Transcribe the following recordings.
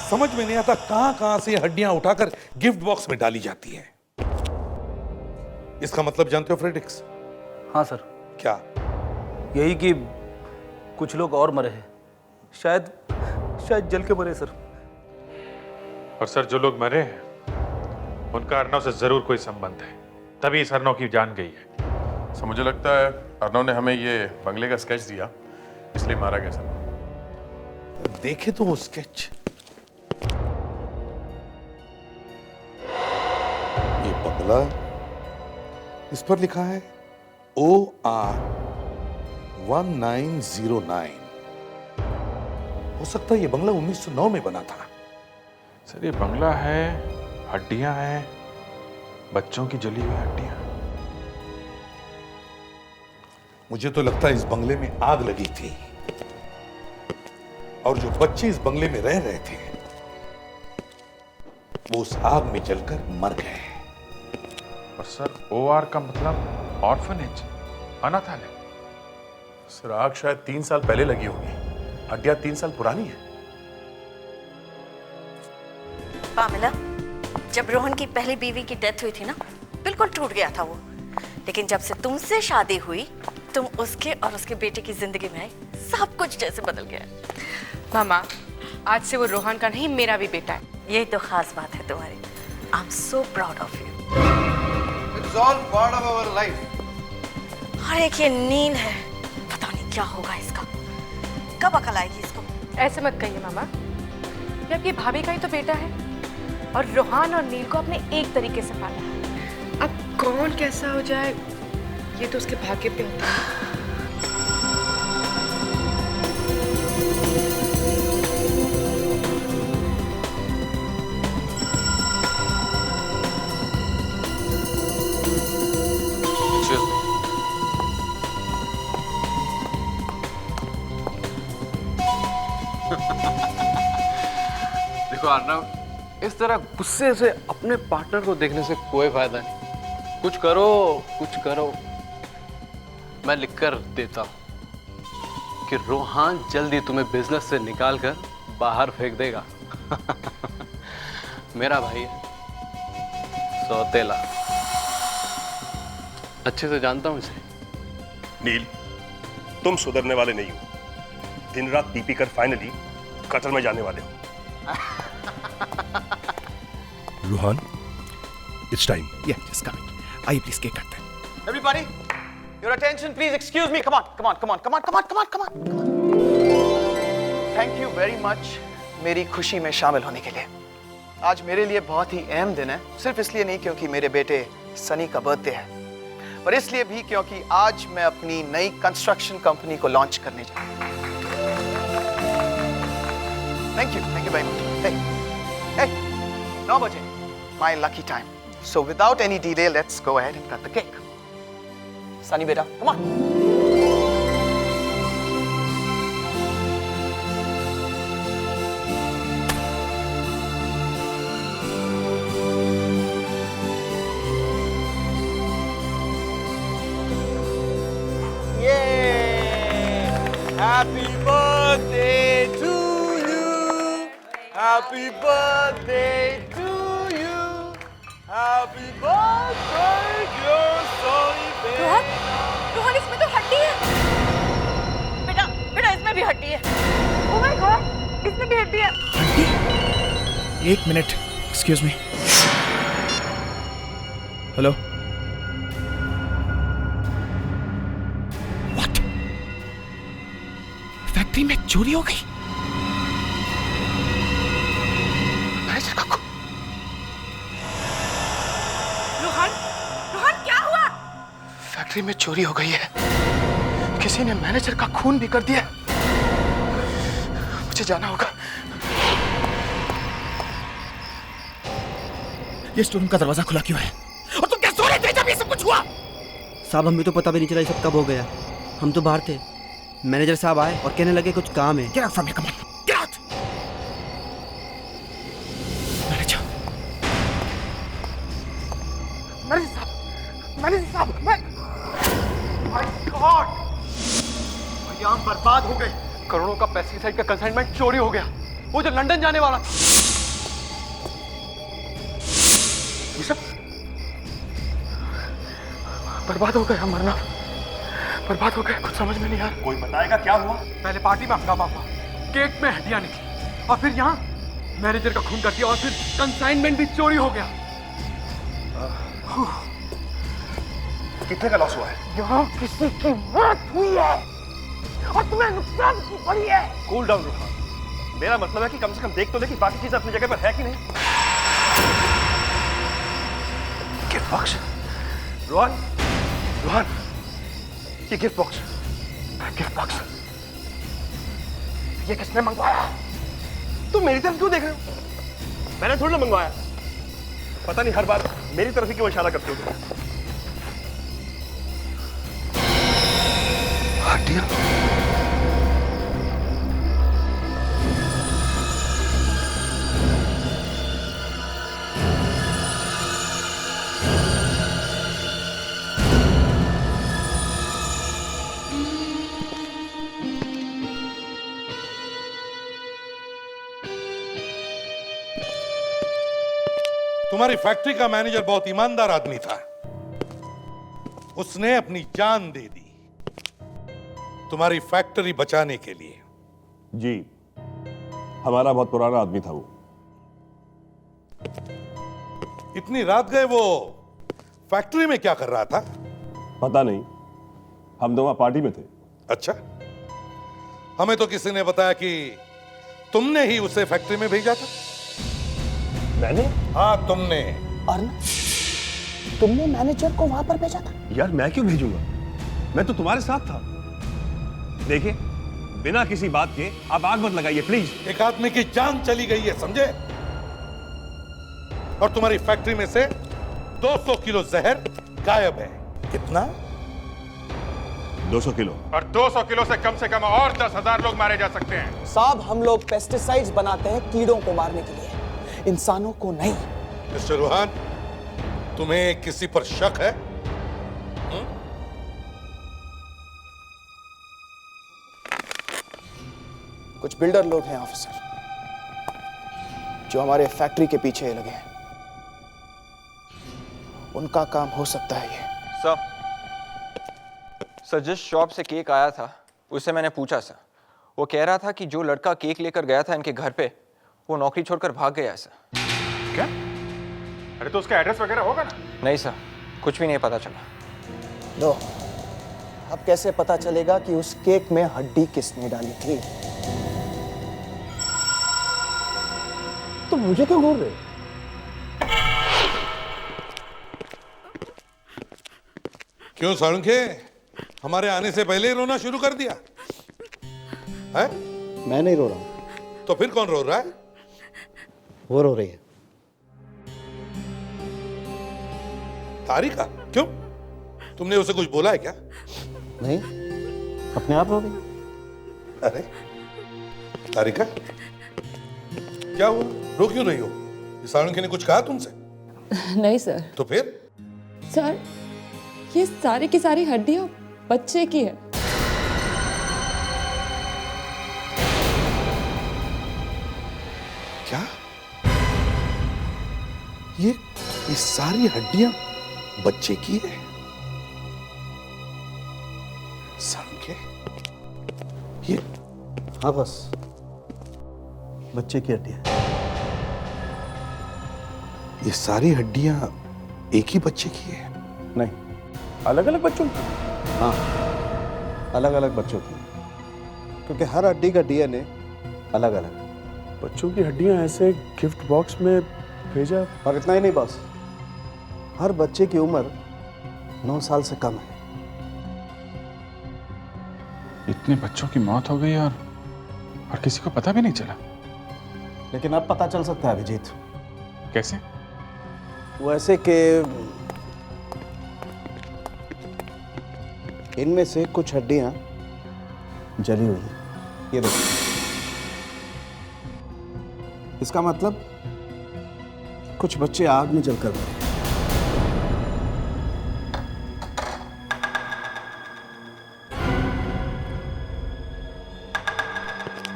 समझ में नहीं आता कहां कहां से हड्डियां उठाकर गिफ्ट बॉक्स में डाली जाती है। इसका मतलब जानते हो फ्रेडरिक्स? हाँ सर। क्या? यही कि कुछ लोग और मरे हैं, शायद जल के मरे सर। और सर जो लोग मरे हैं उनका अर्नव से जरूर कोई संबंध है, तभी इस अर्नव की जान गई है। सर मुझे लगता है अर्नव ने हमें ये बंगले का स्केच दिया, इसलिए मारा गया सर। देखे तो वो स्केच, ये बंगला, इस पर लिखा है OR 1909। हो सकता है ये बंगला 1909 में बना था। सर ये बंगला है, हड्डियां हैं, बच्चों की जली हुई हड्डियां। मुझे तो लगता है इस बंगले में आग लगी थी और जो बच्चे इस बंगले में रह रहे थे वो उस आग में जलकर मर गए। और सर OR का मतलब ऑर्फनेज, अनाथालय। सर आग शायद 3 साल पहले लगी होगी, हड्डियां 3 साल पुरानी है। पामेला, जब रोहन की पहली बीवी की डेथ हुई थी ना, बिल्कुल टूट गया था वो। लेकिन जब से तुमसे शादी हुई, तुम उसके और उसके बेटे की जिंदगी में आई, सब कुछ जैसे बदल गया। मामा, आज से वो रोहन का नहीं, मेरा भी बेटा है। यही तो खास बात है तुम्हारी। I am so proud of you. It's all part of our life. और एक ये नील है, पता नहीं क्या होगा इसका, कब अकल आएगी इसको। ऐसे मत कहिए मामा, ये आपकी भाभी का ही तो बेटा है और रोहन और नील को अपने एक तरीके से पाला है। अब कौन कैसा हो जाए ये तो उसके भाग्य पे होता है। देखो अर्नव, इस तरह गुस्से से अपने पार्टनर को देखने से कोई फायदा नहीं। कुछ करो। मैं लिखकर देता हूं कि रोहन जल्दी तुम्हें बिजनेस से निकालकर बाहर फेंक देगा। मेरा भाई है, सौतेला, अच्छे से जानता हूं इसे। नील, तुम सुधरने वाले नहीं हो। दिन रात पी कर फाइनली कतर में जाने वाले हो। Rohan, it's time. Yeah, just coming. आइए प्लीज केक काटते हैं। Everybody, your attention please. Excuse me. Come on. Thank you very much मेरी खुशी में शामिल होने के लिए। आज मेरे लिए बहुत ही अहम दिन है, सिर्फ इसलिए नहीं क्योंकि मेरे बेटे सनी का बर्थडे है, पर इसलिए भी क्योंकि आज मैं अपनी नई कंस्ट्रक्शन कंपनी को लॉन्च करने जा रहा हूं। Thank you very much. Hey, 9 बजे, my lucky time. So without any delay, let's go ahead and cut the cake. Sunny beta, come on. Yay! Happy birthday to you. Happy birthday to you. Happy birthday dear Sonny baby. Rohan, इसमें तो हड्डी है। बेटा इसमें भी हड्डी है। Oh my God, इसमें भी हड्डी है। हड्डी? 1 minute, excuse me. Hello. What? Factory में चोरी हो गई? रोहन क्या हुआ? फैक्ट्री में चोरी हो गई है। किसी ने मैनेजर का खून भी कर दिया। मुझे जाना होगा। ये स्टोर का दरवाजा खुला क्यों है? और तुम क्या सो रहे थे जब ये सब कुछ हुआ? साहब हमें तो पता भी नहीं चला ये सब कब हो गया। हम तो बाहर थे, मैनेजर साहब आए और कहने लगे कुछ काम है। Get out from here, come on. Get out. Manager साहब, माय गॉड, यहाँ बर्बाद हो गए। करोड़ों का पेस्टिसाइड का कंसाइनमेंट चोरी हो गया। वो जो लंदन जाने वाला था। ये सब बर्बाद हो गया, मरना बर्बाद हो गया, कुछ समझ में नहीं आ रहा। कोई बताएगा क्या हुआ? पहले पार्टी में हंगामा हुआ, केक में हड्डियां निकली, और फिर यहाँ मैनेजर का खून कर दिया, और फिर कंसाइनमेंट भी चोरी हो गया। कितने का लॉस हुआ है? यहाँ किसी की मौत हुई है और तुम्हें नुकसान की पड़ी है। कूल डाउन रुहान, मेरा मतलब है कि कम से कम देख तो ले कि बाकी चीजें अपनी जगह पर है कि नहीं। गिफ्ट बॉक्स, रोहन, रोहन, ये गिफ्ट बॉक्स, गिफ्ट बॉक्स, ये किसने मंगवाया? तुम मेरी तरफ क्यों देख रहे हो? मैंने थोड़ी ना मंगवाया। पता नहीं हर बार मेरी तरफ ही क्यों इशारा करते हो तुम? हड्डियां? तुम्हारी फैक्ट्री का मैनेजर बहुत ईमानदार आदमी था। उसने अपनी जान दे दी तुम्हारी फैक्ट्री बचाने के लिए। जी, हमारा बहुत पुराना आदमी था वो। इतनी रात गए वो फैक्ट्री में क्या कर रहा था? पता नहीं, हम दोनों पार्टी में थे। अच्छा, हमें तो किसी ने बताया कि तुमने ही उसे फैक्ट्री में भेजा था। मैंने? हाँ, तुमने। अर्नब, तुमने मैनेजर को वहां पर भेजा था? यार मैं क्यों भेजूंगा, मैं तो तुम्हारे साथ था। देखिए, बिना किसी बात के आप आग मत लगाइए प्लीज। एक आदमी की जान चली गई है, समझे? और तुम्हारी फैक्ट्री में से 200 किलो जहर गायब है। कितना? 200 किलो। और 200 किलो से कम और 10,000 लोग मारे जा सकते हैं। साहब, हम लोग पेस्टिसाइड्स बनाते हैं कीड़ों को मारने के लिए, इंसानों को नहीं। मिस्टर रोहान, तुम्हें किसी पर शक है? कुछ बिल्डर लोग हैं ऑफिसर, जो हमारे फैक्ट्री के पीछे लगे हैं। उनका काम हो सकता है ये। सर, जिस शॉप से केक आया था उससे मैंने पूछा सर, वो कह रहा था कि जो लड़का केक लेकर गया था इनके घर पे, वो नौकरी छोड़कर भाग गया सर। क्या? अरे तो उसका एड्रेस वगैरह होगा ना? नहीं सर, कुछ भी नहीं पता चला। लो, अब कैसे पता चलेगा कि उस केक में हड्डी किसने डाली थी? तो मुझे क्यों घूर रहे? क्यों साळुंखे, हमारे आने से पहले ही रोना शुरू कर दिया है? मैं नहीं रो रहा हूं। तो फिर कौन रो रहा है? वो रो रही है। तारिका? क्यों, तुमने उसे कुछ बोला है क्या? नहीं, अपने आप रो गई। अरे तारिका, क्या हुआ? रो क्यों रही हो? साळुंखे ने कुछ कहा तुमसे? नहीं सर। तो फिर? सर, ये सारी की सारी हड्डियां बच्चे की है। क्या? ये सारी हड्डियां बच्चे की है? साळुंखे, ये? हाँ बस, बच्चे की हड्डियां। ये सारी हड्डियां एक ही बच्चे की है? नहीं, अलग अलग बच्चों की? हाँ, अलग अलग बच्चों की, क्योंकि हर हड्डी का डीएनए अलग अलग। बच्चों की हड्डियां ऐसे गिफ्ट बॉक्स में भेजा? और इतना ही नहीं बस, हर बच्चे की उम्र 9 साल से कम है। इतने बच्चों की मौत हो गई और किसी को पता भी नहीं चला। लेकिन अब पता चल सकता है अभिजीत। कैसे? वो ऐसे कि इनमें से कुछ हड्डियां जली हुई हैं। ये देखो, इसका मतलब कुछ बच्चे आग में जलकर मरे।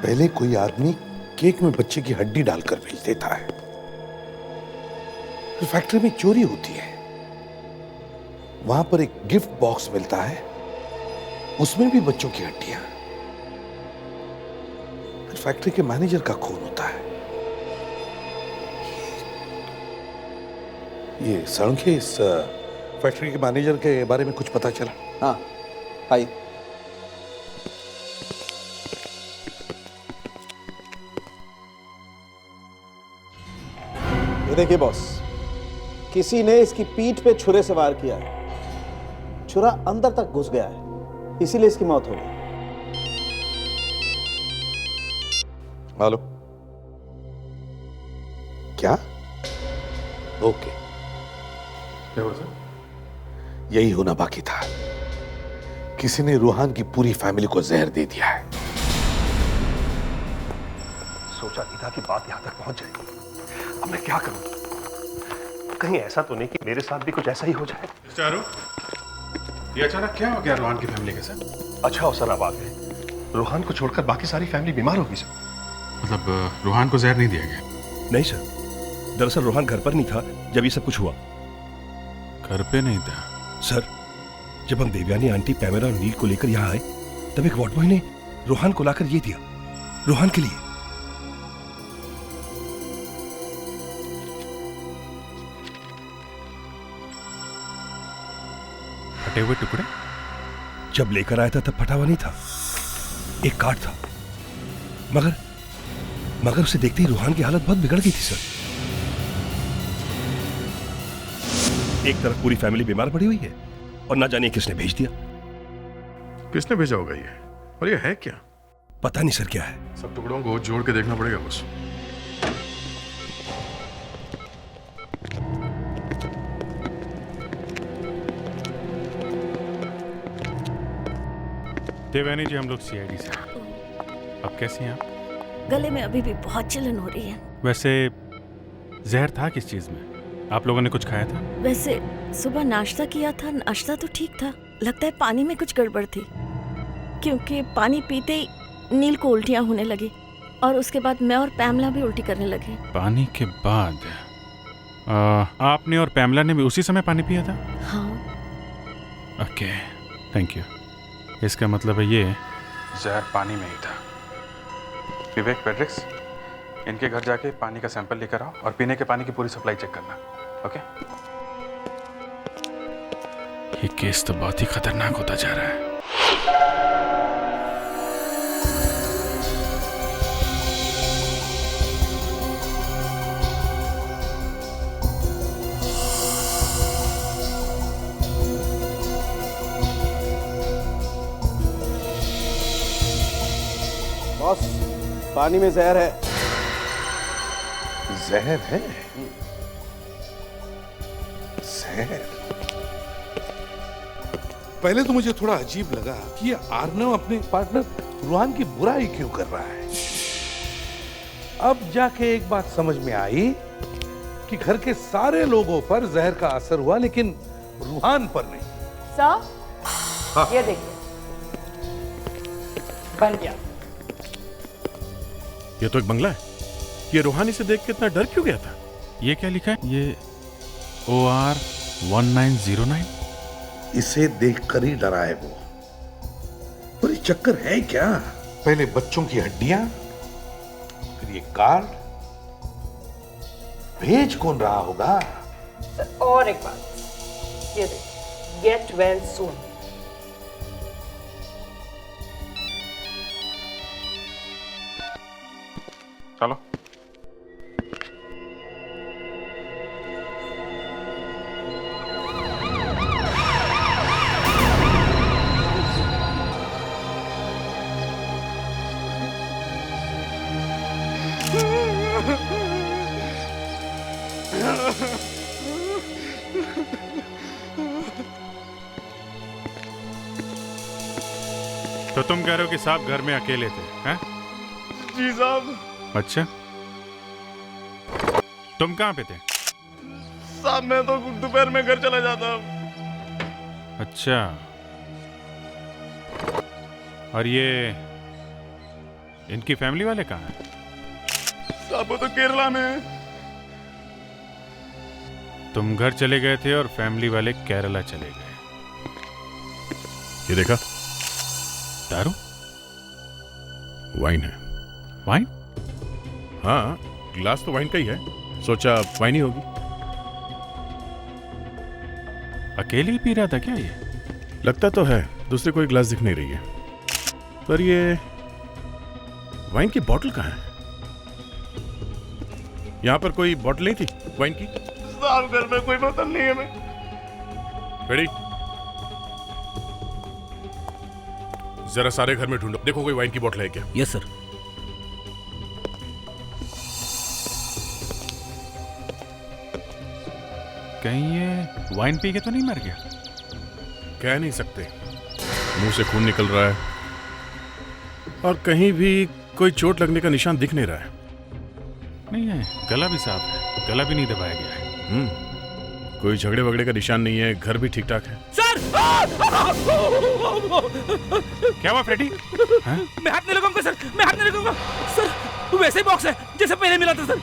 पहले कोई आदमी केक में बच्चे की हड्डी डालकर भेज देता है, फैक्ट्री में चोरी होती है, वहां पर एक गिफ्ट बॉक्स मिलता है, उसमें भी बच्चों की हड्डियां। फिर फैक्ट्री के मैनेजर का खून होता है। ये सड़के, इस फैक्ट्री के मैनेजर के बारे में कुछ पता चला? हाँ, आइए। ये देखिए बॉस, किसी ने इसकी पीठ पे छुरे से वार किया है। छुरा अंदर तक घुस गया है, इसीलिए इसकी मौत हो गई। हेलो, क्या? ओके, क्या हुआ सर? यही होना बाकी था। किसी ने रूहान की पूरी फैमिली को जहर दे दिया है। सोचा नहीं था कि बात यहां तक पहुंच जाएगी। अब मैं क्या करूं? कहीं ऐसा तो नहीं कि मेरे साथ भी कुछ ऐसा ही हो जाए। चारू, ये अचानक क्या हो गया रूहान की फैमिली के साथ? अच्छा हो सर, आप आ गए। रूहान को छोड़कर बाकी सारी फैमिली बीमार होगी सर। मतलब रूहान को जहर नहीं दिया गया? नहीं सर, दरअसल रूहान घर पर नहीं था जब ये सब कुछ हुआ। घर पे नहीं था? सर, जब हम देवयानी आंटी, पैमेला और नील को लेकर यहाँ आए, तब एक वार्ड बॉय ने रूहान को लाकर ये दिया, रूहान के लिए। फटे हुए टुकड़े? जब लेकर आया था तब फटा हुआ नहीं था, एक कार्ड था, मगर उसे देखते ही रूहान की हालत बहुत बिगड़ गई थी सर। एक तरफ पूरी फैमिली बीमार पड़ी हुई है और ना जाने किसने भेज दिया। किसने भेजा होगा ये? और ये है क्या? पता नहीं सर क्या है। सब टुकड़ों को जोड़ के देखना पड़ेगा बस। देवयानी जी, हम लोग सीआईडी से। अब कैसी हैं आप? गले में अभी भी बहुत जलन हो रही है। वैसे जहर था किस चीज में? आप लोगों ने कुछ खाया था? वैसे सुबह नाश्ता किया था, नाश्ता तो ठीक था, लगता है पानी में कुछ गड़बड़ थी, क्योंकि पानी पीते ही नील को उल्टियां होने लगी और उसके बाद मैं और पैमला भी उल्टी करने लगे। पानी के बाद आपने और पैमला ने भी उसी समय पानी पिया था? हाँ। Okay, thank you. इसका मतलब है ये जहर पानी में ही था। विवेक, पेड्रिक्स, इनके घर जाके पानी का सैंपल लेकर आओ और पीने के पानी की पूरी सप्लाई चेक करना। ओके? ये केस तो बहुत ही खतरनाक होता जा रहा है। बॉस, पानी में जहर है। जहर है? जहर? पहले तो मुझे थोड़ा अजीब लगा कि ये आर्नव अपने पार्टनर रूहान की बुराई क्यों कर रहा है। अब जाके एक बात समझ में आई कि घर के सारे लोगों पर जहर का असर हुआ, लेकिन रूहान पर नहीं। सर, ये देखिए, बन गया। ये तो एक बंगला है। ये रूहानी से देख के इतना डर क्यों गया था? ये क्या लिखा है? ये OR 1909? इसे देखकर ही डरा है वो। पर ये चक्कर है क्या? पहले बच्चों की हड्डियां, फिर ये कार्ड। भेज कौन रहा होगा? सर, और एक बात, ये देखिए, गेट वेल सून। चलो। तो तुम कह रहे हो कि साहब घर में अकेले थे, हैं? जी साहब। अच्छा, तुम कहाँ पे थे? साहब, मैं तो दोपहर में घर चला जाता। अच्छा, और ये इनकी फैमिली वाले कहाँ हैं? साहब, वो तो केरला में है। तुम घर चले गए थे और फैमिली वाले केरला चले गए। ये देखा, दारू? वाइन है। वाइन? हाँ, ग्लास तो वाइन का ही है, सोचा वाइन ही होगी। अकेले ही पी रहा था क्या ये? लगता तो है, दूसरे कोई ग्लास दिख नहीं रही है, पर ये वाइन की बोतल कहाँ है? यहाँ पर कोई बोतल नहीं थी वाइन की? साहब घर में कोई बोतल नहीं है। मैं रेडी, जरा सारे घर में ढूंढो, देखो कोई वाइन की बोतल है क्या? Yes sir. कहीं ये वाइन पी के तो नहीं मर गया? कह नहीं सकते, मुंह से खून निकल रहा है और कहीं भी कोई चोट लगने का निशान दिख नहीं रहा है। नहीं है, गला भी साफ है, गला भी नहीं दबाया गया है। कोई झगड़े वगड़े का निशान नहीं है, घर भी ठीक ठाक है। सर! क्या हुआ फ्रेडी? मैं हाथ नहीं लगाऊंगा सर, मैं हाथ नहीं लगाऊंगा सर। वैसे ही बॉक्स है जैसे पहले मिला था सर।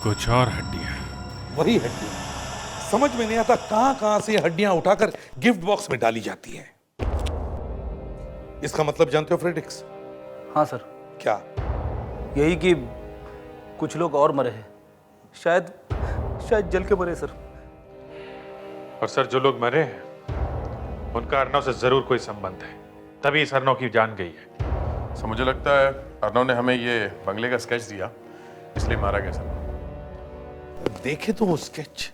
कुछ और हड्डियां। वही हड्डियां, समझ में नहीं आता कहां कहां से हड्डियां उठाकर गिफ्ट बॉक्स में डाली जाती हैं। इसका मतलब जानते हो फ्रेडिक्स? हाँ सर। क्या? यही कि कुछ लोग और मरे हैं, शायद जल के मरे सर। और सर, जो लोग मरे हैं उनका अर्नव से जरूर कोई संबंध है, तभी इस अर्नव की जान गई है। सर मुझे लगता है अर्नव ने हमें ये बंगले का स्केच दिया, इसलिए मारा गया सर। देखे तो वो स्केच,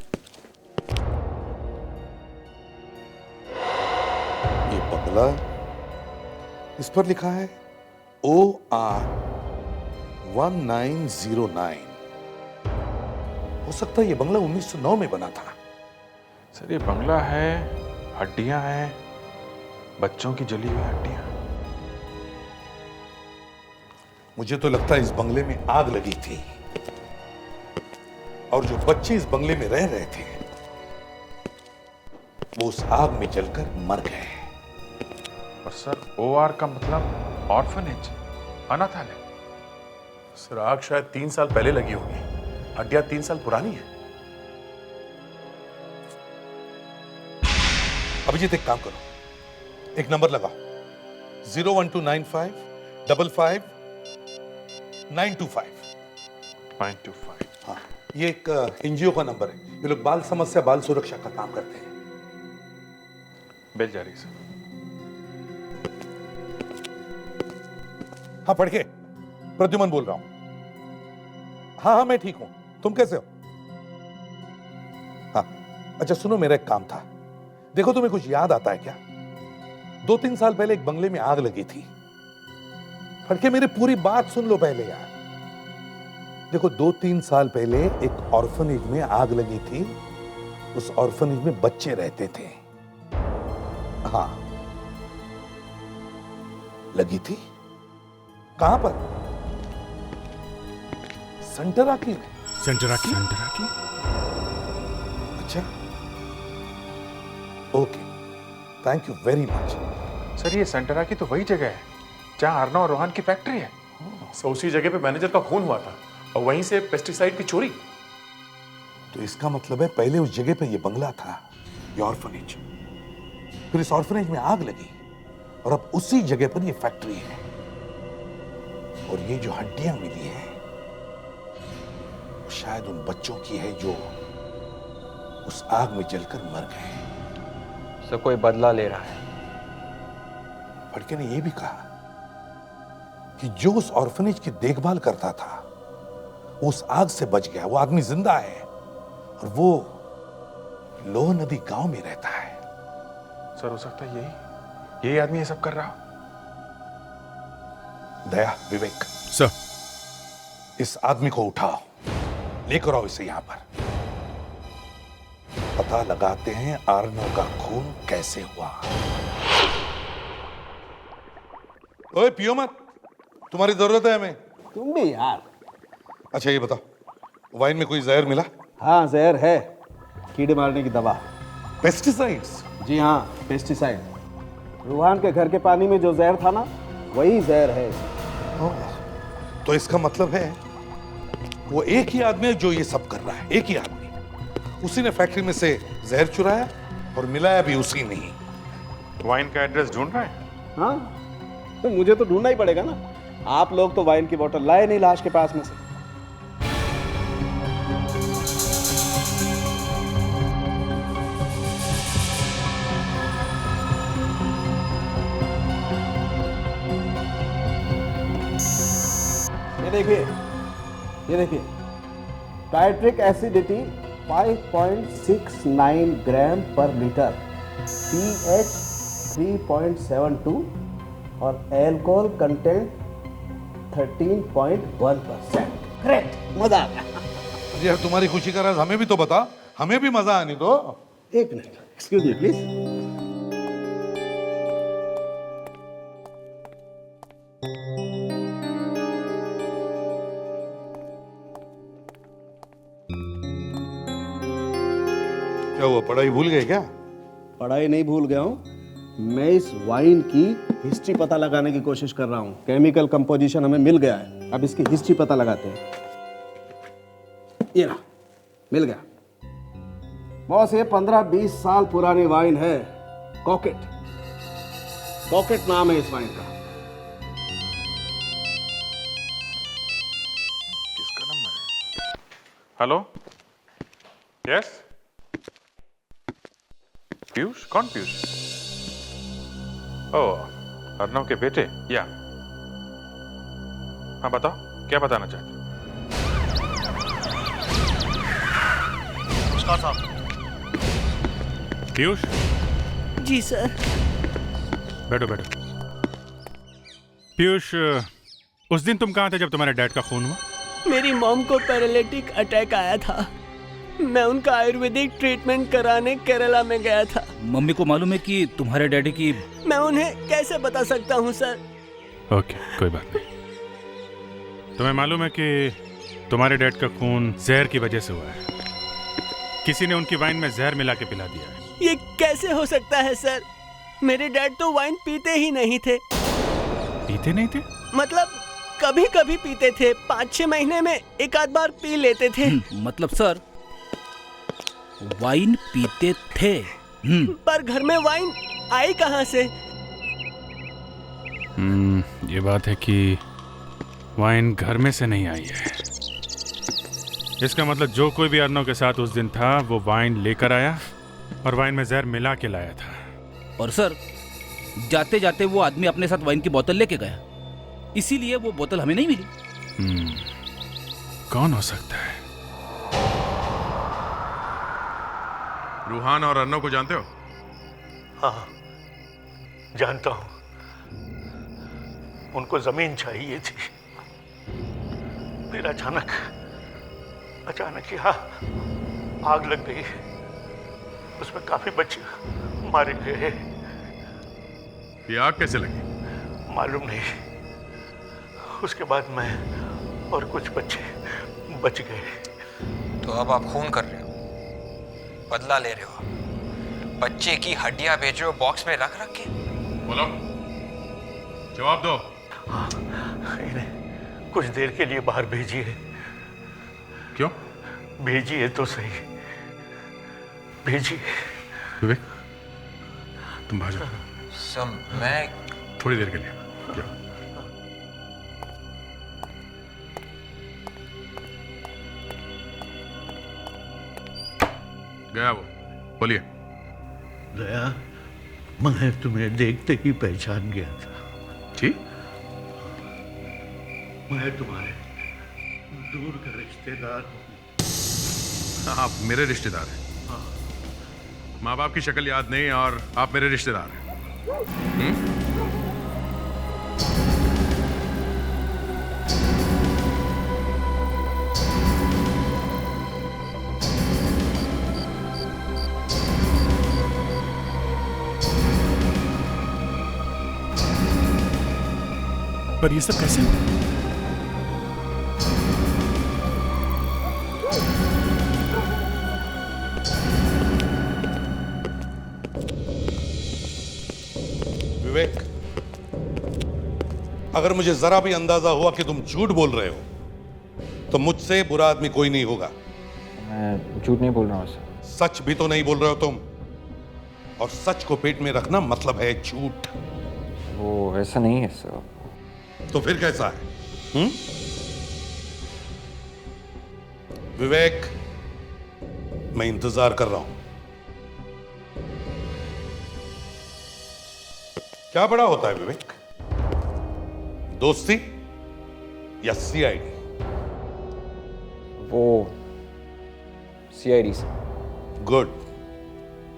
ये बंगला, इस पर लिखा है OR 1909। हो सकता है ये बंगला 1909 में बना था। सर ये बंगला है, हड्डियां हैं, बच्चों की जली हुई हड्डियां। मुझे तो लगता है इस बंगले में आग लगी थी और जो बच्चे इस बंगले में रह रहे थे वो उस आग में जलकर मर गए। और सर OR का मतलब ऑर्फनेज, अनाथालय। सर आग शायद 3 साल पहले लगी होगी, हड्डियां 3 साल पुरानी है। अभिजीत एक काम करो, एक नंबर लगाओ 01295 55 925। 925। हाँ, ये एक NGO का नंबर है। ये लोग बाल समस्या, बाल सुरक्षा का काम करते हैं। बेल जा रही सर। हाँ पढ़ के। प्रद्युमन बोल रहा हूं। हाँ मैं ठीक हूं, तुम कैसे हो? हाँ अच्छा सुनो, मेरा एक काम था। देखो तुम्हें कुछ याद आता है क्या? 2-3 साल पहले एक बंगले में आग लगी थी। फड़के मेरी पूरी बात सुन लो पहले यार। देखो 2-3 साल पहले एक ऑर्फनेज में आग लगी थी। उस ऑर्फनेज में बच्चे रहते थे। हाँ लगी थी। कहां पर? सेंटराकी में। सेंटराकी? अच्छा okay, thank you very much. Sir ये सेंटराकी तो वही जगह है जहां अर्नव और रोहन की फैक्ट्री है। सो उसी जगह पे मैनेजर का खून हुआ था और वहीं से पेस्टिसाइड की चोरी। तो इसका मतलब है पहले उस जगह पे ये बंगला था, ये ऑर्फनेज। फिर इस ऑर्फनेज में आग लगी और अब उसी जगह पर ये फैक्ट्री है। और ये जो हड्डियां मिली हैं शायद उन बच्चों की है जो उस आग में जलकर मर गए। सर कोई बदला ले रहा है। फड़के ने यह भी कहा कि जो उस ऑर्फनेज की देखभाल करता था वो उस आग से बच गया। वो आदमी जिंदा है और वो लोह नदी गांव में रहता है। सर हो सकता है यही आदमी ये सब कर रहा। दया, विवेक सर, इस आदमी को उठाओ, लेकर आओ इसे यहां पर। पता लगाते हैं अर्नव का खून कैसे हुआ। ओए पियो मत, तुम्हारी जरूरत है हमें। तुम भी यार। अच्छा ये बताओ, वाइन में कोई जहर मिला? हाँ जहर है, कीड़े मारने की दवा। पेस्टिसाइड्स? जी हाँ, पेस्टिसाइड। रूहान के घर के पानी में जो जहर था ना, वही जहर है। तो इसका मतलब है वो एक ही आदमी है जो ये सब कर रहा है, एक ही आदमी। उसी ने फैक्ट्री में से जहर चुराया और मिलाया भी उसी ने ही। वाइन का एड्रेस ढूंढ रहा है? हाँ, तो मुझे तो ढूंढना ही पड़ेगा ना। आप लोग तो वाइन की बोतल लाए नहीं लाश के पास में से। ये देखिए, नाइट्रिक एसिडिटी 5.69 ग्राम पर लीटर, pH 3.72 और अल्कोहल कंटेंट 13.1%। ग्रेट, मजा आ गया। यार तुम्हारी खुशी का राज हमें भी तो बता, हमें भी मजा आने दो। एक मिनट, एक्सक्यूज मी प्लीज। क्या हुआ, पढ़ाई भूल गए क्या? पढ़ाई नहीं भूल गया हूँ, मैं इस वाइन की हिस्ट्री पता लगाने की कोशिश कर रहा हूँ। केमिकल कंपोजिशन हमें मिल गया है, अब इसकी हिस्ट्री पता लगाते हैं। ये रहा, मिल गया बॉस। ये 15-20 साल पुरानी वाइन है, कॉकेट। कॉकेट नाम है इस वाइन का। किसका नंबर है? Hello, yes Piyush? कौन पीयूष? ओह, अर्नव के बेटे? या हाँ बताओ, क्या बताना चाहते हो? नमस्कार साहब। पीयूष? जी सर। बैठो बैठो। पीयूष, उस दिन तुम कहाँ थे जब तुम्हारे डैड का खून हुआ? मेरी मॉम को पैरालिटिक अटैक आया था, मैं उनका आयुर्वेदिक ट्रीटमेंट कराने केरला में गया था। मम्मी को मालूम है कि तुम्हारे डैडी की? मैं उन्हें कैसे बता सकता हूँ सर? ओके, कोई बात नहीं। तुम्हें मालूम है कि तुम्हारे डैड का खून जहर की वजह से हुआ है। किसी ने उनकी वाइन में जहर मिला के पिला दिया है। ये कैसे हो सकता है सर? मेरे डैड तो वाइन पीते ही नहीं थे। पीते नहीं थे? मतलब कभी कभी पीते थे, 5-6 महीने में एक आध बार पी लेते थे। मतलब सर वाइन पीते थे? पर घर में वाइन आई कहाँ से? ये बात है कि वाइन घर में से नहीं आई है। इसका मतलब जो कोई भी अर्नव के साथ उस दिन था वो वाइन लेकर आया और वाइन में जहर मिला के लाया था। और सर जाते जाते वो आदमी अपने साथ वाइन की बोतल लेके गया, इसीलिए वो बोतल हमें नहीं मिली। कौन हो सकता है? रूहान और अर्नव को जानते हो? हाँ, जानता हूं। उनको जमीन चाहिए थी, फिर अचानक यहाँ आग लग गई, उसमें काफी बच्चे मारे गए। ये आग कैसे लगी? मालूम नहीं। उसके बाद मैं और कुछ बच्चे बच गए। तो अब आप खून कर रहे हो, बदला ले रहे हो, बच्चे की हड्डियां बेच रहे हो बॉक्स में रख के। बोलो, जवाब दो। हाँ, इन्हें कुछ देर के लिए बाहर भेजिए। क्यों? भेजिए तो सही, भेजिए। विवेक, तुम बाहर जाओ। मैं थोड़ी देर के लिए जाओ। गया वो, बोलिए। दया, मैं तुम्हें देखते ही पहचान गया था। जी? मैं तुम्हारे दूर का रिश्तेदार हूँ। आप मेरे रिश्तेदार हैं? माँ बाप की शक्ल याद नहीं और आप मेरे रिश्तेदार हैं? पर ये सब कैसे हुआ? विवेक, अगर मुझे जरा भी अंदाजा हुआ कि तुम झूठ बोल रहे हो तो मुझसे बुरा आदमी कोई नहीं होगा। मैं झूठ नहीं बोल रहा हूँ सर। सच भी तो नहीं बोल रहे हो तुम, और सच को पेट में रखना मतलब है झूठ। वो ऐसा नहीं है सर। तो फिर कैसा है? विवेक, मैं इंतजार कर रहा हूं। क्या बड़ा होता है विवेक, दोस्ती या सीआईडी? वो सीआईडी सर। गुड,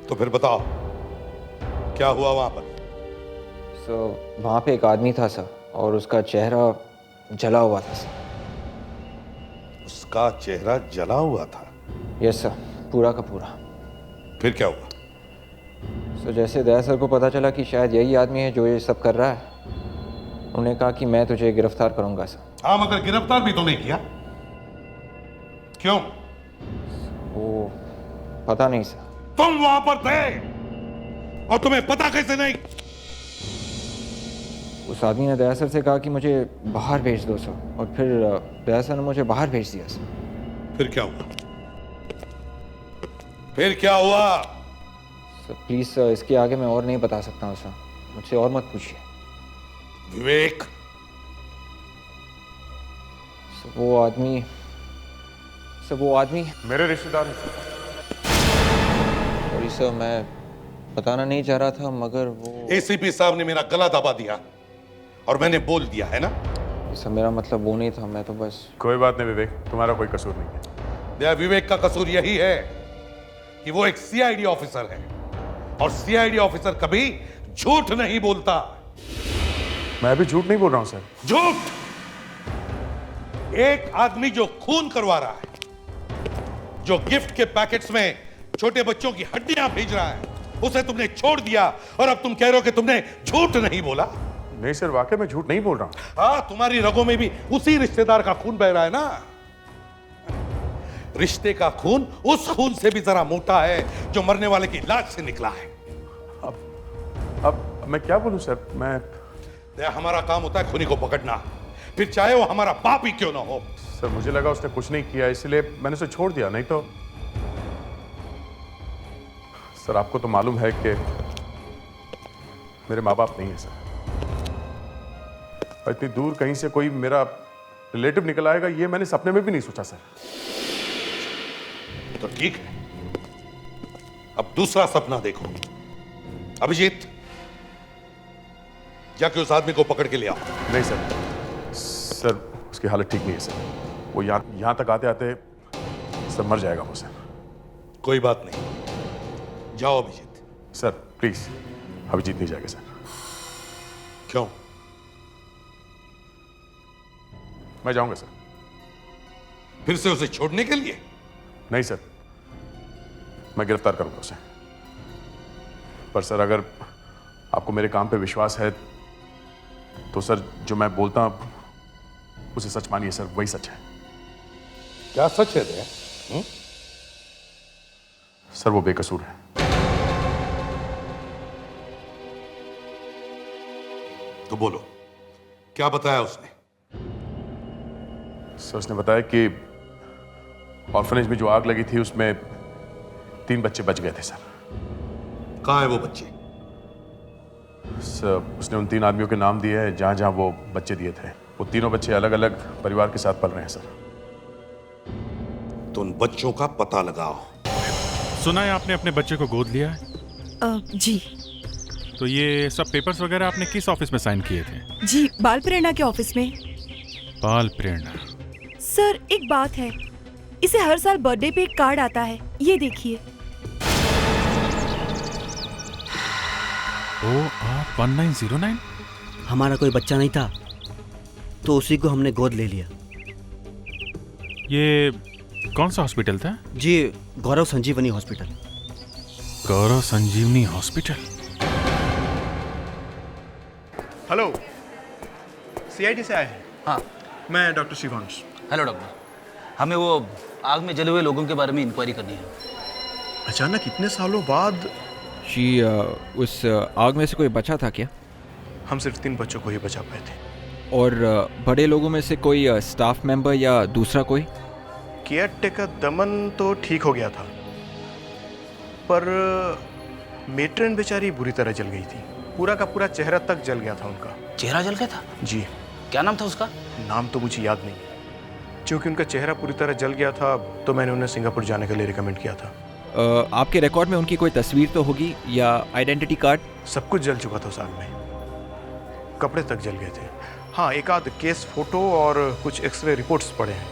तो फिर बताओ क्या हुआ वहां पर? सर वहां पे एक आदमी था सर, और उसका चेहरा जला हुआ था सर। उसका चेहरा जला हुआ था? यस सर, पूरा का पूरा। फिर क्या हुआ? सर जैसे दया सर को पता चला कि शायद यही आदमी है जो ये सब कर रहा है, उन्होंने कहा कि मैं तुझे गिरफ्तार करूंगा सर। हाँ, मगर गिरफ्तार भी तो नहीं किया, क्यों? वो पता नहीं सर। तुम वहां पर थे और तुम्हें पता कैसे नहीं? उस आदमी ने दया सर से कहा कि मुझे बाहर भेज दो सर, और फिर दया सर ने मुझे बाहर भेज दिया सर। फिर क्या हुआ? फिर क्या हुआ? सर प्लीज सर, इसके आगे मैं और नहीं बता सकता हूँ सर, मुझसे और मत पूछिए। विवेक, सर वो आदमी मेरे रिश्तेदार हैं। सॉरी सर, मैं बताना नहीं चाह रहा था, मगर वो एसीपी साहब ने मेरा गला दबा दिया और मैंने बोल दिया है ना। सर मेरा मतलब वो नहीं था, मैं तो बस। कोई बात नहीं विवेक, तुम्हारा कोई कसूर नहीं है। दया, विवेक का कसूर यही है कि वो एक सीआईडी ऑफिसर है, और सीआईडी ऑफिसर कभी झूठ नहीं बोलता। मैं भी झूठ नहीं बोल रहा हूं सर। झूठ! एक आदमी जो खून करवा रहा है, जो गिफ्ट के पैकेट्स में छोटे बच्चों की हड्डियां भेज रहा है, उसे तुमने छोड़ दिया, और अब तुम कह रहे हो कि तुमने झूठ नहीं बोला। नहीं सर, वाकई में झूठ नहीं बोल रहा हूं। हाँ, तुम्हारी रगों में भी उसी रिश्तेदार का खून बह रहा है ना। रिश्ते का खून उस खून से भी जरा मोटा है जो मरने वाले की लाश से निकला है। अब मैं क्या बोलूं सर? मैं हमारा काम होता है खूनी को पकड़ना, फिर चाहे वो हमारा बाप ही क्यों ना हो। सर मुझे लगा उसने कुछ नहीं किया, इसलिए मैंने उसे छोड़ दिया, नहीं तो। सर आपको तो मालूम है कि मेरे माँ बाप नहीं है सर, और इतनी दूर कहीं से कोई मेरा रिलेटिव निकल आएगा, ये मैंने सपने में भी नहीं सोचा सर। तो ठीक है, अब दूसरा सपना देखो। अभिजीत, जाके उस आदमी को पकड़ के ले आओ। नहीं सर, उसकी हालत ठीक नहीं है सर। वो यहां तक आते आते सर मर जाएगा वो सर। कोई बात नहीं, जाओ अभिजीत। सर प्लीज, अभिजीत नहीं जाएगा सर। क्यों? मैं जाऊंगा सर। फिर से उसे छोड़ने के लिए? नहीं सर, मैं गिरफ्तार करूंगा उसे। पर सर अगर आपको मेरे काम पे विश्वास है तो सर जो मैं बोलता हूं उसे सच मानिए सर, वही सच है। क्या सच है दया? सर वो बेकसूर है। तो बोलो, क्या बताया उसने? सर उसने बताया कि ऑर्फनेज में जो आग लगी थी उसमें 3 बच्चे बच गए थे सर। कहाँ है वो बच्चे? सर उसने उन 3 आदमियों के नाम दिए हैं जहां जहां वो बच्चे दिए थे। वो तीनों बच्चे अलग अलग परिवार के साथ पल रहे हैं सर। तो उन बच्चों का पता लगाओ। सुना है आपने अपने बच्चे को गोद लिया है? जी। तो ये सब पेपर्स वगैरह आपने किस ऑफिस में साइन किए थे? जी, बाल प्रेरणा के ऑफिस में। बाल प्रेरणा? सर एक बात है, इसे हर साल बर्थडे पे एक कार्ड आता है, ये देखिए। OR1909? हमारा कोई बच्चा नहीं था तो उसी को हमने गोद ले लिया। ये कौन सा हॉस्पिटल था? जी, गौरव संजीवनी हॉस्पिटल। गौरव संजीवनी हॉस्पिटल। हेलो सीआईडी से आए हैं। हाँ, मैं डॉक्टर शिवांश। हेलो डॉक्टर, हमें वो आग में जले हुए लोगों के बारे में इंक्वायरी करनी है। अचानक इतने सालों बाद जी उस आग में से कोई बचा था क्या? हम सिर्फ 3 बच्चों को ही बचा पाए थे। और बड़े लोगों में से कोई स्टाफ मेंबर या दूसरा कोई? केयर टेकर दमन तो ठीक हो गया था, पर मेट्रन बेचारी बुरी तरह जल गई थी। पूरा का पूरा चेहरा तक जल गया था उनका। चेहरा जल गया था? जी। क्या नाम था उसका? नाम तो मुझे याद नहीं, क्योंकि उनका चेहरा पूरी तरह जल गया था तो मैंने उन्हें सिंगापुर जाने के लिए रिकमेंड किया था। आपके रिकॉर्ड में उनकी कोई तस्वीर तो होगी या आइडेंटिटी कार्ड? सब कुछ जल चुका था उस आग में, कपड़े तक जल गए थे। हाँ, एक आध केस फोटो और कुछ एक्सरे रिपोर्ट्स पड़े हैं।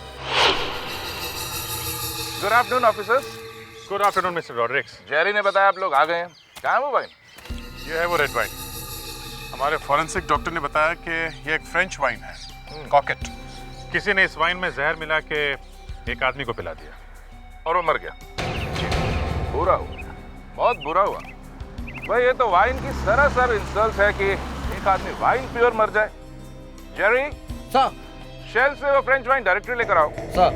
Good afternoon officers. Good afternoon mister Rodricks. Jerry ने बताया आप लोग आ गए हैं। कहाँ है वो वाइन? ये है वो रेड वाइन। हमारे फॉरेंसिक डॉक्टर ने बताया कि ये एक फ्रेंच वाइन है, कॉकेट। किसी ने इस वाइन में जहर मिला के एक आदमी को पिला दिया और वो मर गया। बुरा हुआ, बहुत बुरा हुआ भाई। ये तो वाइन की सरासर इंसल्ट है कि एक आदमी वाइन पी और मर जाए। जेरी सर, शेल से वो फ्रेंच वाइन डायरेक्टली लेकर आओ। Sir.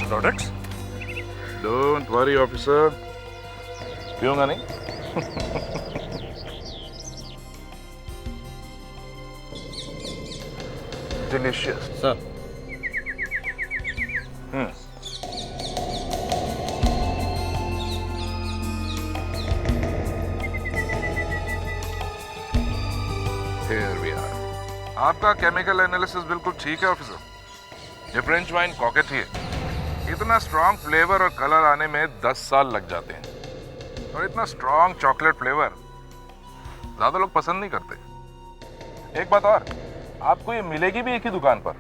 Products don't worry officer, पीऊंगा नहीं। Delicious sir. Here we are. आपका केमिकल एनालिसिस बिल्कुल ठीक है ऑफिसर। ये फ्रेंच वाइन कॉकेट ही है। इतना स्ट्रॉन्ग फ्लेवर और कलर आने में 10 साल लग जाते हैं, और इतना स्ट्रॉन्ग चॉकलेट फ्लेवर ज्यादा लोग पसंद नहीं करते। एक बात और, आपको ये मिलेगी भी एक ही दुकान पर।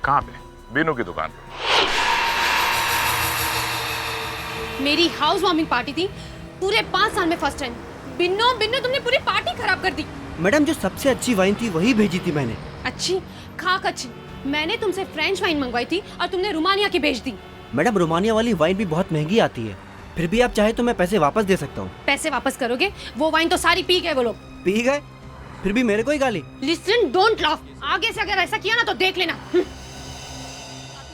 कहाँ पे? बीनू की दुकान पर। मेरी हाउस वार्मिंग पार्टी थी, पूरे 5 साल में फर्स्ट टाइम। बिन्नो बिन्नो, तुमने पूरी पार्टी खराब कर दी। मैडम, जो सबसे अच्छी वाइन थी वही भेजी थी मैंने। अच्छी? खाक अच्छी। मैंने तुमसे फ्रेंच वाइन मंगवाई थी और तुमने रोमानिया की भेज दी। मैडम, रोमानिया वाली वाइन भी बहुत महंगी आती है। फिर भी आप चाहे तो मैं पैसे वापस दे सकता हूँ। पैसे वापस करोगे? वो वाइन तो सारी पी गए वो लोग। पी गए? फिर भी मेरे को ही गाली। Listen, don't laugh. आगे से अगर ऐसा किया ना तो देख लेना।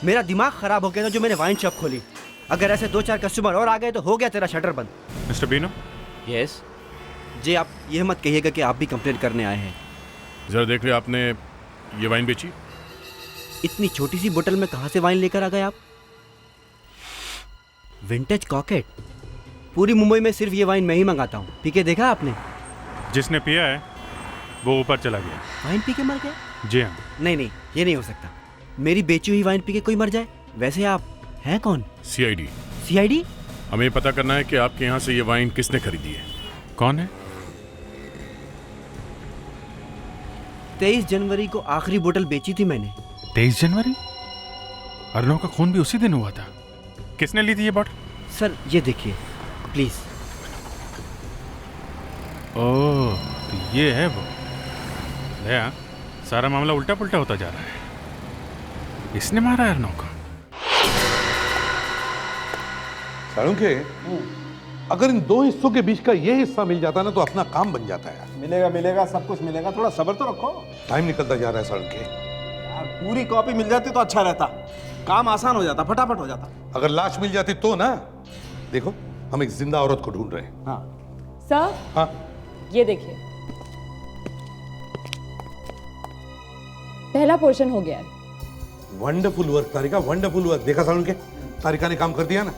मेरा दिमाग खराब हो गया था जो मैंने वाइन शॉप खोली। अगर ऐसे 2-4 कस्टमर और आ गए तो हो गया तेरा शटर बंद। मिस्टर बीनो। यस जी। आप ये मत कहिएगा कि आप भी कंप्लेन करने आए हैं। जरा देख लिया, आपने ये वाइन बेची? इतनी छोटी सी बोतल में कहाँ से वाइन लेकर आ गए आप? विंटेज कॉकेट। पूरी मुंबई में सिर्फ ये वाइन मैं ही मंगाता हूँ। पी के देखा आपने? जिसने पिया है वो ऊपर चला गया। वाइन पी के मर गया? जी हाँ। नहीं नहीं, ये नहीं हो सकता। मेरी बेची हुई वाइन पी के कोई मर जाए? वैसे आप हैं कौन? सीआईडी। सीआईडी? हमें पता करना है कि आपके यहाँ से ये वाइन किसने खरीदी है। कौन है? 23 जनवरी को आखिरी बोतल बेची थी मैंने। 23 जनवरी? अर्नव का खून भी उसी दिन हुआ था। किसने ली थी ये बॉटल? सर ये देखिए प्लीज। ओह, तो ये है वो। भैया, सारा मामला उल्टा पुल्टा होता जा रहा है। इसने मारा है अर्नव को। साळुंखे, अगर इन 2 हिस्सों के बीच का ये हिस्सा मिल जाता ना तो अपना काम बन जाता है। मिलेगा मिलेगा, सब कुछ मिलेगा, थोड़ा सब्र तो रखो। टाइम निकलता जा रहा है साळुंखे। यार पूरी कॉपी मिल जाती तो अच्छा रहता, काम आसान हो जाता, फटाफट हो जाता। अगर लाश मिल जाती तो ना। देखो, हम एक जिंदा औरत को ढूंढ रहे हैं। हाँ सर, हाँ, ये देखिए, पहला पोर्शन हो गया है। वंडरफुल वर्क तारिका, वंडरफुल वर्क। देखा साळुंखे, तारिका ने काम कर दिया ना।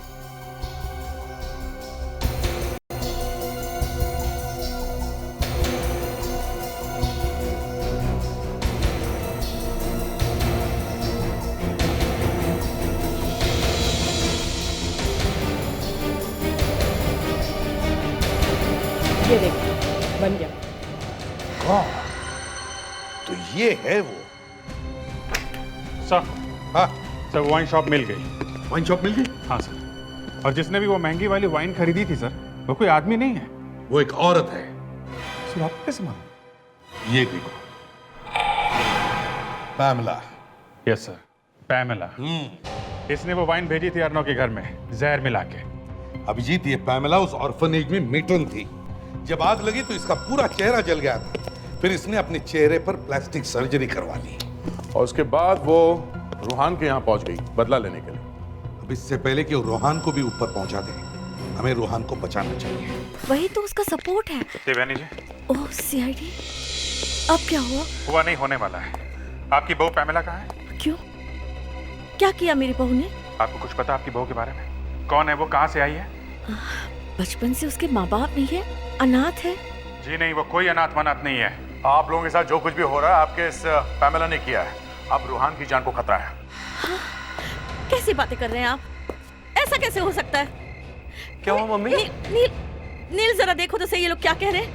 ये देखिए, बन गया। तो ये है वो। सर। हाँ सर, वाइन शॉप मिल गई। वाइन शॉप मिल गई? हाँ सर। और जिसने भी वो महंगी वाली वाइन खरीदी थी सर, वो कोई आदमी नहीं है, वो एक औरत है। सर आपको कैसे मालूम? ये देखो, पैमेला। Yes sir, Pamela. इसने वो वाइन भेजी थी अर्नव के घर में, जहर मिला के। अभिजीत, ये पैमेला उस ऑर्फनेज में मेट्रन थी जब आग लगी तो इसका पूरा चेहरा जल गया था। फिर इसने अपने चेहरे पर प्लास्टिक सर्जरी करवा ली और उसके बाद वो रूहान के यहाँ पहुंच गई बदला लेने के लिए। अब इससे पहले कि वो रूहान को भी ऊपर पहुंचा दे, हमें रूहान को बचाना चाहिए। वही तो उसका सपोर्ट है। देवयानी जी, ओह सीआईडी, अब क्या हुआ? हुआ नहीं, होने वाला है। आपकी बहू पैमेला कहाँ है? क्यों? क्या किया मेरी बहू ने? आपको कुछ पता आपकी बहू के बारे में? कौन है वो, कहाँ से आई है? बचपन से उसके माँ बाप नहीं है, अनाथ है। जी नहीं, वो कोई अनाथ वनाथ नहीं है। आप लोगों के साथ जो कुछ भी हो रहा है आपके इस पैमेला ने किया है। अब रूहान की जान को खतरा है। कैसी बातें कर रहे हैं आप? ऐसा कैसे हो सकता है? क्या हुआ मम्मी? नील जरा देखो तो सही, ये लोग क्या कह रहे हैं।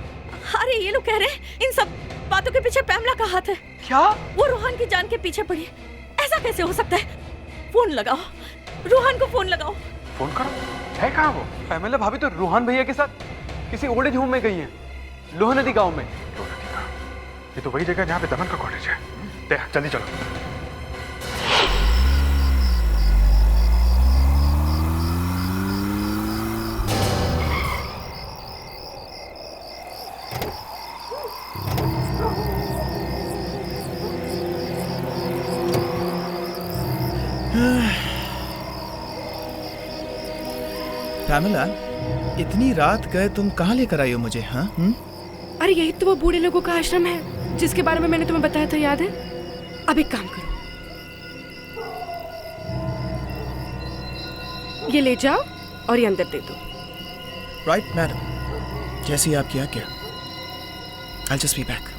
अरे ये लोग कह रहे हैं इन सब बातों के पीछे पैमला का हाथ है। क्या? वो रूहान की जान के पीछे पड़ी है। ऐसा कैसे हो सकता है? फोन लगाओ, रूहान को फोन लगाओ। फोन करो। है कहाँ वो? पैमेला भाभी तो रूहान भैया के साथ किसी ओल्ड एज होम में गई है, लोहा नदी गांव में। ये तो वही जगह जहाँ पे दमन का कॉलेज है। जल्दी चलो। पैमेला, इतनी रात गए तुम कहाँ लेकर आई हो मुझे? हाँ? अरे यही तो वो बूढ़े लोगों का आश्रम है जिसके बारे में मैंने तुम्हें बताया था, याद है? अब एक काम करो, ये ले जाओ और ये अंदर दे दो। राइट मैडम, जैसी आपकी आज्ञा। I'll just be back.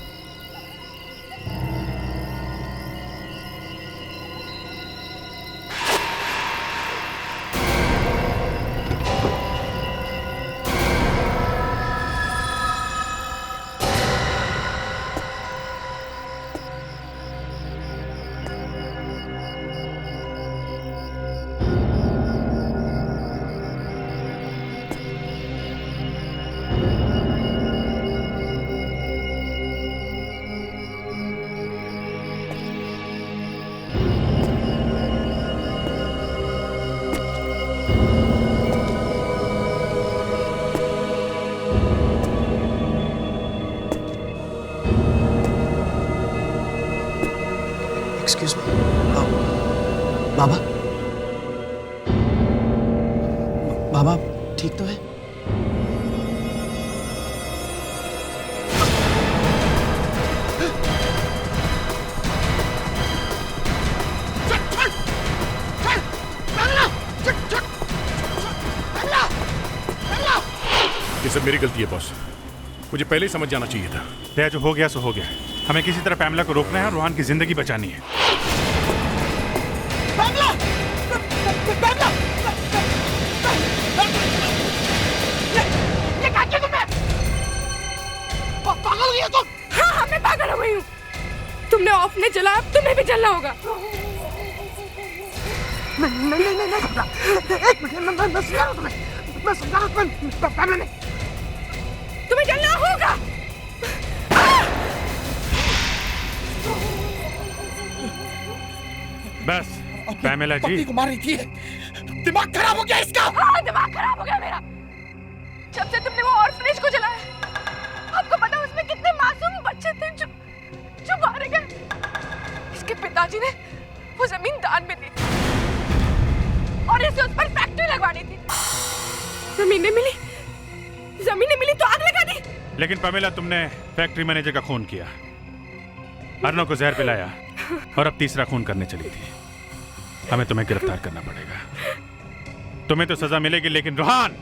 Excuse me. बाबा, बाबा ठीक तो है? ये सब मेरी गलती है बॉस, मुझे पहले ही समझ जाना चाहिए था। दया, जो हो गया सो हो गया। हमें किसी तरह पैमेला को रोकना है और रूहान की जिंदगी बचानी है। पैमेला! पैमेला! ये क्या किया तुमने? पागल हो गई हो तुम? हाँ, मैं पागल हो गई हूँ। तुमने ऑफ में जला, अब तुम्हें भी जलना होगा। नहीं, एक मिनट, मैं समझा रहा हूँ तुम्हें। मैं समझा रहा हूँ पैमेला ने। तुम्हें जलना होगा। बस पैमेला जी, पति को मार रही थी, दिमाग खराब हो गया इसका। हाँ, दिमाग खराब हो गया मेरा। जब से तुमने वो ऑर्फनेज को जलाया, आपको पता उसमें कितने मासूम बच्चे थे जो मारे गए। इसके पिताजी ने वो जमीन दान में दी और इसे उस पर फैक्ट्री लगवानी थी। जमीनें मिली तो आग लगा दी। लेकिन पैमेला, तुमने फैक्ट्री मैनेजर का खून किया, अर्नव को जहर पिलाया और अब तीसरा खून करने चली थी। हमें तुम्हें गिरफ्तार करना पड़ेगा। तुम्हें तो सजा मिलेगी, लेकिन रूहान,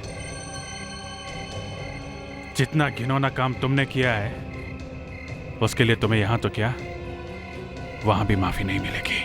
जितना घिनौना काम तुमने किया है उसके लिए तुम्हें यहां तो क्या, वहां भी माफी नहीं मिलेगी।